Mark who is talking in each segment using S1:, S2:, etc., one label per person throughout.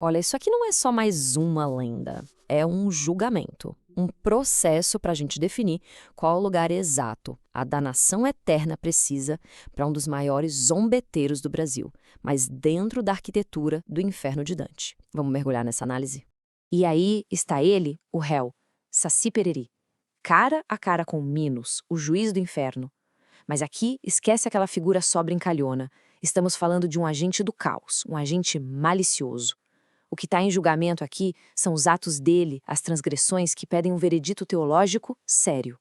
S1: Olha, isso aqui não é só mais uma lenda, é um julgamento, um processo para a gente definir qual o lugar exato a danação eterna precisa para um dos maiores zombeteiros do Brasil, mas dentro da arquitetura do inferno de Dante. Vamos mergulhar nessa análise?
S2: E aí está ele, o réu, Saci Pererê, cara a cara com Minos, o juiz do inferno. Mas aqui esquece aquela figura só brincalhona. Estamos falando de um agente do caos, um agente malicioso. O que está em julgamento aqui são os atos dele, as transgressões que pedem um veredito teológico sério.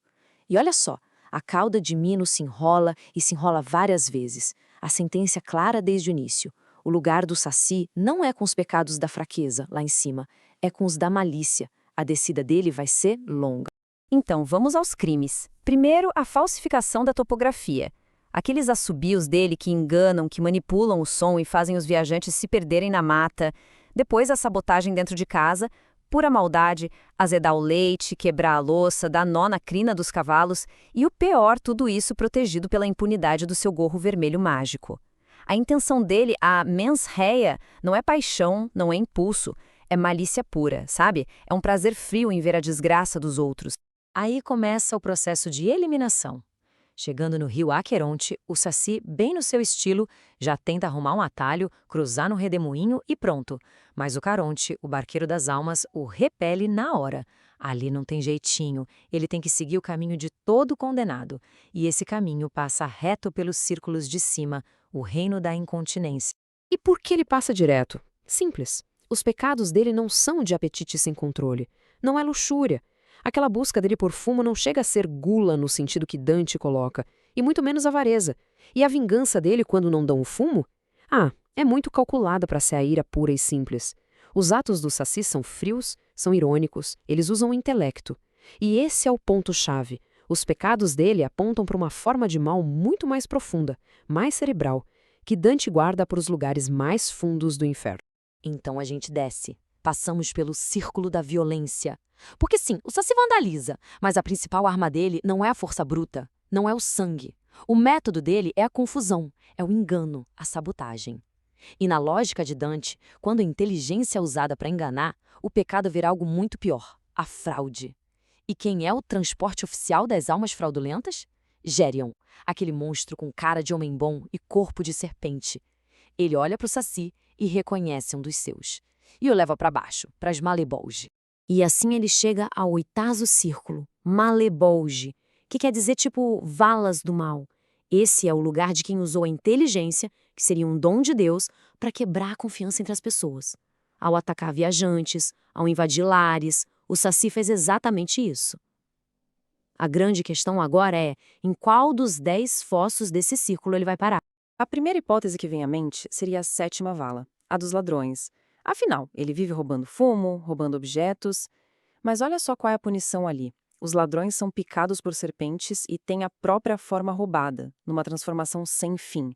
S2: E olha só, a cauda de Minos se enrola e se enrola várias vezes. A sentença é clara desde o início. O lugar do Saci não é com os pecados da fraqueza, lá em cima, é com os da malícia. A descida dele vai ser longa.
S1: Então, vamos aos crimes. Primeiro, a falsificação da topografia. Aqueles assobios dele que enganam, que manipulam o som e fazem os viajantes se perderem na mata. Depois, a sabotagem dentro de casa, pura maldade, azedar o leite, quebrar a louça, dar nó na crina dos cavalos e o pior, tudo isso protegido pela impunidade do seu gorro vermelho mágico. A intenção dele, a mens rea, não é paixão, não é impulso, é malícia pura, sabe? É um prazer frio em ver a desgraça dos outros.
S2: Aí começa o processo de eliminação. Chegando no rio Aqueronte, o Saci, bem no seu estilo, já tenta arrumar um atalho, cruzar no redemoinho e pronto. Mas o Caronte, o barqueiro das almas, o repele na hora. Ali não tem jeitinho, ele tem que seguir o caminho de todo condenado. E esse caminho passa reto pelos círculos de cima, o reino da incontinência.
S3: E por que ele passa direto? Simples. Os pecados dele não são de apetite sem controle. Não é luxúria. Aquela busca dele por fumo não chega a ser gula no sentido que Dante coloca, e muito menos avareza. E a vingança dele quando não dão o fumo? Ah, é muito calculada para ser a ira pura e simples. Os atos do Saci são frios, são irônicos, eles usam o intelecto. E esse é o ponto-chave. Os pecados dele apontam para uma forma de mal muito mais profunda, mais cerebral, que Dante guarda para os lugares mais fundos do inferno.
S2: Então a gente desce. Passamos pelo círculo da violência. Porque sim, o Saci vandaliza, mas a principal arma dele não é a força bruta, não é o sangue. O método dele é a confusão, é o engano, a sabotagem. E na lógica de Dante, quando a inteligência é usada para enganar, o pecado virá algo muito pior, a fraude. E quem é o transporte oficial das almas fraudulentas? Gérion, aquele monstro com cara de homem bom e corpo de serpente. Ele olha para o Saci e reconhece um dos seus. E o leva para baixo, para as Malebolge. E assim ele chega ao oitavo círculo, Malebolge, que quer dizer tipo valas do mal. Esse é o lugar de quem usou a inteligência, que seria um dom de Deus, para quebrar a confiança entre as pessoas. Ao atacar viajantes, ao invadir lares, o Saci fez exatamente isso. A grande questão agora é em qual dos 10 fossos desse círculo ele vai parar.
S4: A primeira hipótese que vem à mente seria a sétima vala, a dos ladrões. Afinal, ele vive roubando fumo, roubando objetos. Mas olha só qual é a punição ali. Os ladrões são picados por serpentes e têm a própria forma roubada, numa transformação sem fim.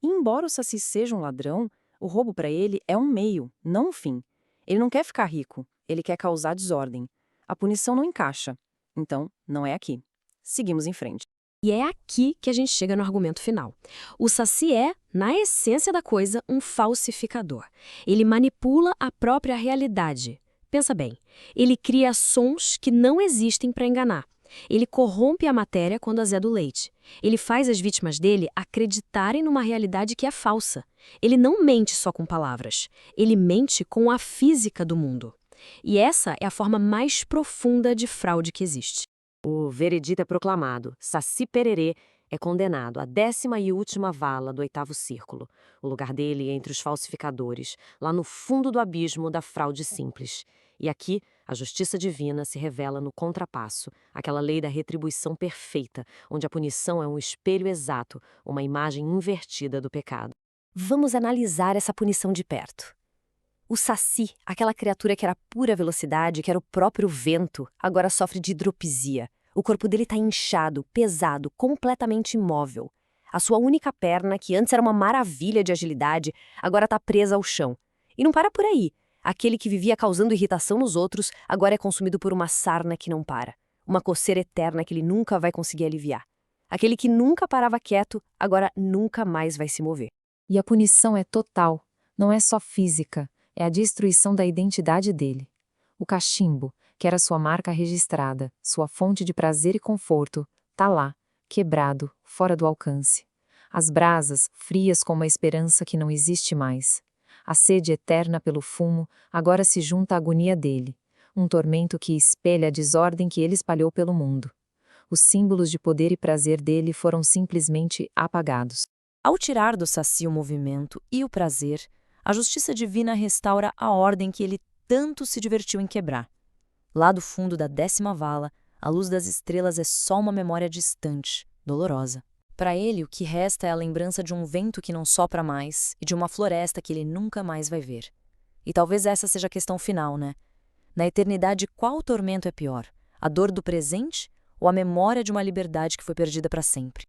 S4: E embora o Saci seja um ladrão, o roubo para ele é um meio, não um fim. Ele não quer ficar rico, ele quer causar desordem. A punição não encaixa. Então, não é aqui. Seguimos em frente.
S3: E é aqui que a gente chega no argumento final. O Saci é, na essência da coisa, um falsificador. Ele manipula a própria realidade. Pensa bem, ele cria sons que não existem para enganar. Ele corrompe a matéria quando azeda o leite. Ele faz as vítimas dele acreditarem numa realidade que é falsa. Ele não mente só com palavras. Ele mente com a física do mundo. E essa é a forma mais profunda de fraude que existe.
S2: O veredito é proclamado. Saci Pererê é condenado à 10ª e última vala do oitavo círculo. O lugar dele é entre os falsificadores, lá no fundo do abismo da fraude simples. E aqui, a justiça divina se revela no contrapasso, aquela lei da retribuição perfeita, onde a punição é um espelho exato, uma imagem invertida do pecado. Vamos analisar essa punição de perto. O Saci, aquela criatura que era pura velocidade, que era o próprio vento, agora sofre de hidropisia. O corpo dele está inchado, pesado, completamente imóvel. A sua única perna, que antes era uma maravilha de agilidade, agora está presa ao chão. E não para por aí. Aquele que vivia causando irritação nos outros, agora é consumido por uma sarna que não para. Uma coceira eterna que ele nunca vai conseguir aliviar. Aquele que nunca parava quieto, agora nunca mais vai se mover.
S5: E a punição é total, não é só física.
S1: É a destruição da identidade dele. O cachimbo, que era sua marca registrada, sua fonte de prazer e conforto, tá lá, quebrado, fora do alcance. As brasas, frias como a esperança que não existe mais. A sede eterna pelo fumo agora se junta à agonia dele, um tormento que espelha a desordem que ele espalhou pelo mundo. Os símbolos de poder e prazer dele foram simplesmente apagados.
S2: Ao tirar do saci o movimento e o prazer, a justiça divina restaura a ordem que ele tanto se divertiu em quebrar. Lá do fundo da 10ª vala, a luz das estrelas é só uma memória distante, dolorosa. Para ele, o que resta é a lembrança de um vento que não sopra mais e de uma floresta que ele nunca mais vai ver. E talvez essa seja a questão final, né? Na eternidade, qual tormento é pior? A dor do presente ou a memória de uma liberdade que foi perdida para sempre?